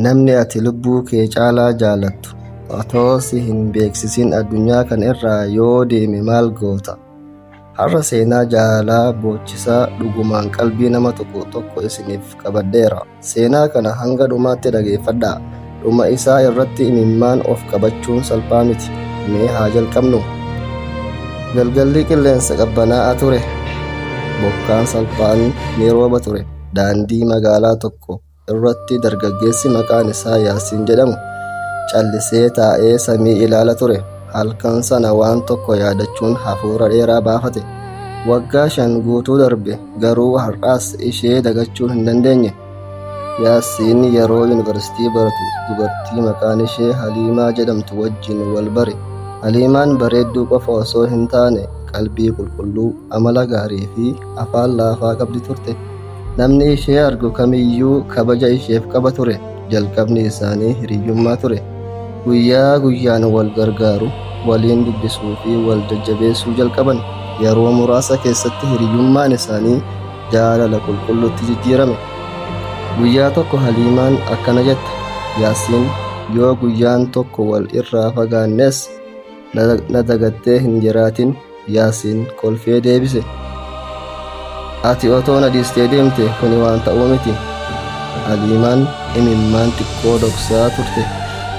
Namni ati lubbuu kee caalaa jaalattu otoo si hin beeksisin addunyaa kana irraa yoo deeme maal goota? Har'a seenaa jaalalaa boochisaa dhugumaan qalbii nama tokko isiniif qabadheera. Seenaa kana hanga dhumaatti dhageeffadhaa. Dhuma isaa irratti imimmaan of qabachuun salphaa miti. Mee haa jalqabnu. Galgalli qilleensa qabbanaa'aa ture. Bokkaan salphaan ni rooba ture. Daandii magaalaa tokko irratti dargaggeessi maqaan isaa Yaasiin jedhamu callisee taa'ee samii ilaala ture. Halkan sana waan tokko yaadachuun hafuura dheeraa baafate. Waggaa 5 guutuu darbe garuu har'aas ishee dagachuu hin dandeenye. Yaasiin yeroo yuunivarsiitii baratu dubartii maqaan ishee Haliimaa jedhamtu wajjin wal bare. Haliimaan bareedduu qofa osoo hin taane qalbii qulqulluu, amala gaarii fi afaan laafaa qabdi turte. Namni ishee argu kamiyyuu kabaja isheef qaba ture. Jalqabni isaanii hiriyyummaa ture. Guyyaa guyyaan wal gargaaru, waliin dubbisuu fi wal jajjabeessuu jalqaban. Yeroo muraasa keessatti hiriyyummaan isaanii jaalala qulqulluutti jijjiirame. Guyyaa tokko Haliimaan akkana jette, Yaasiin, yoo guyyaan tokko wal irraa fagaannes na dagattee hin jiraatin. Yaasiin kolfee deebise, ati otoo na dhiistee deemte kuni waan ta'uu miti. Haliimaan imimmaan xiqqoo dhoksaa turte.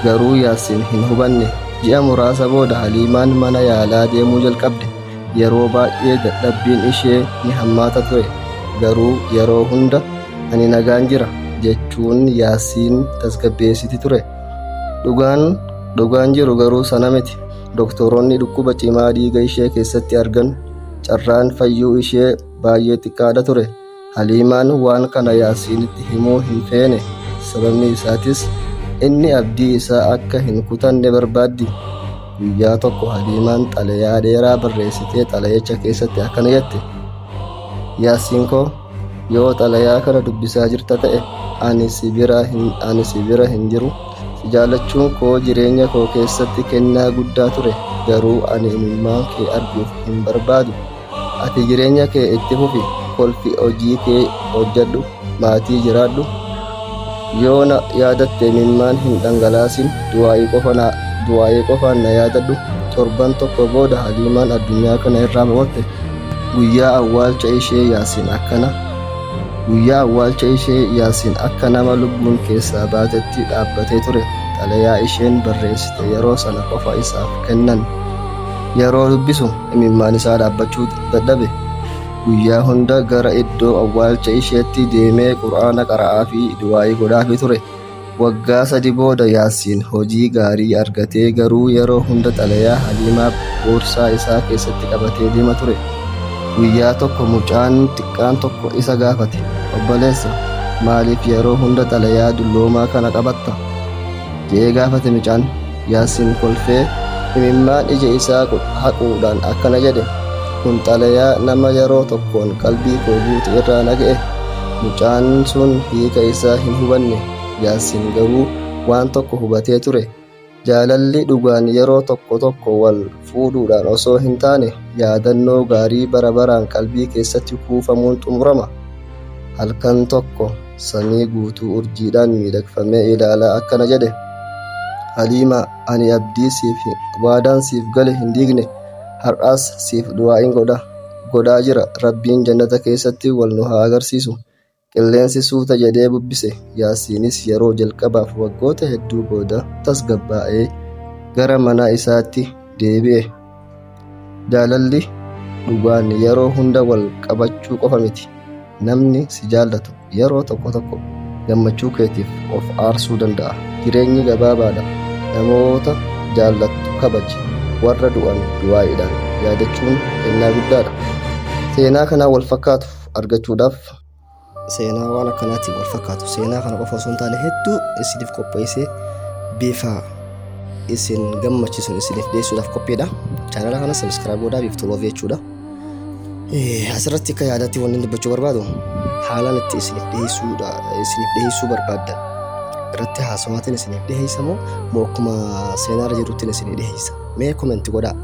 Garuu Yaasiin hin hubanne. Ji'a muraasa booda Haliimaan mana yaalaa deemuu jalqabde. Yeroo baay'ee dadhabbiin ishee ni hammaata ture. Garuu yeroo hunda ani nagaan jira jechuun Yaasiin tasgabbeessiti ture. Dhugaan jiru garuu sana miti. Doktoroonni dhukkuba cimaa dhiiga ishee keessatti argan. Carraan fayyuu ishee baay'ee xiqqaadha ture. Haliimaan waan kana Yaasiinitti himuu hin feene. Sababni isaatis inni abdii isaa akka hin kutanne barbaaddi. Guyyaa tokko Haliimaan xalayaa dheeraa barreessitee xalayicha keessatti akkana jette, Yaasiin koo, yoo xalayaa kana dubbisaa jirta ta'e ani si bira hin jiru. Si jaalachuun koo jireenya koo keessatti kennaa guddaa ture. Garuu ani imimmaan kee arguuf hin barbaadu. Ati jireenya kee itti fufi, kolfi, hojii kee hojjedhu, maatii jiraadhu. Yoo na yaadatte imimmaan hin dhangalaasin, du'aa'ii qofaan na yaadadhu. Torban tokko booda Haliimaan addunyaa kana irraa boqotte. Guyyaa awwaalcha ishee Yaasiin akka nama lubbuun keessaa baatetti dhaabbatee ture. Xalayaa isheen barreessite yeroo sana qofa isaaf kennan. Yeroo dubbisu imimmaan isaa dhaabbachuu dadhabe. Guyyaa hunda gara iddoo awwaalcha isheetti deemee quraana qara'aa fi du'aa'ii godhaafii ture. Waggaa 3 booda Yaasiin hojii gaarii argatee garuu yeroo hunda xalayaa Haliimaa boorsaa isaa keessatti qabatee deema ture. Guyyaa tokko mucaan xiqqaan tokko isa gaafate, obboleessa, maaliif yeroo hunda xalayaa dulloomaa kana qabatta? Jedhee gaafate mucaan. Yaasiin kolfee imimmaan ija isaa haquudhaan akkana jedhe, kun xalayaa nama yeroo tokkoon qalbii koo guutu irraa naga'e. Mucaan sun hiika isaa hin hubanne. Yaasiin garuu waan tokko hubatee ture. Jaalalli dhugaan yeroo tokko wal fuudhuudhaan osoo hin taane yaadannoo gaarii bara baraan qalbii keessatti kuufamuun xumurama. Halkan tokko samii guutuu urjiidhaan miidhagfamee ilaalaa akkana jedhe, Haliimaa, ani waadaan siif gale hin diigne. Har'aas siif du'aa'iin godhaa jira. Rabbiin jannata keessatti wal nu haa agarsiisu. Qilleensi suuta jedhee bubbise. Yaasiinis yeroo jalqabaaf waggoota hedduu booda tasgabbaa'ee gara mana isaatti deebi'e. Jaalalli dhugaan yeroo hunda wal qabachuu qofa miti. Namni si jaallatu yeroo tokko gammachuu keetiif of aarsuu danda'a. Jireenyi gabaabaadha. Namoota jaallattu kabaji. Warra du'an du'aa'iidhaan yaadachuun kennaa guddaadha. Seenaa kanaa wal fakkaatu argachuudhaaf seenaa waan akkanaatiin wal fakkaatu. Seenaa kana qofa osoo hin taane hedduu isiniif qopheessee bifa isin gammachiisuun isiniif dhiyeessuudhaaf qophiidha. Chaanala kana sabiskiraayib godhaa, biiftuu loof jechuudha. Asirratti akka yaadaatti wanni dubbachuu barbaadu haalaan itti isiniif dhiyeessuu barbaaddan irratti haasawaatiin isiniif dhiyeessa moo akkuma seenaarra jirutti isiniif dhiyeessa? Mee koomenti godhaa.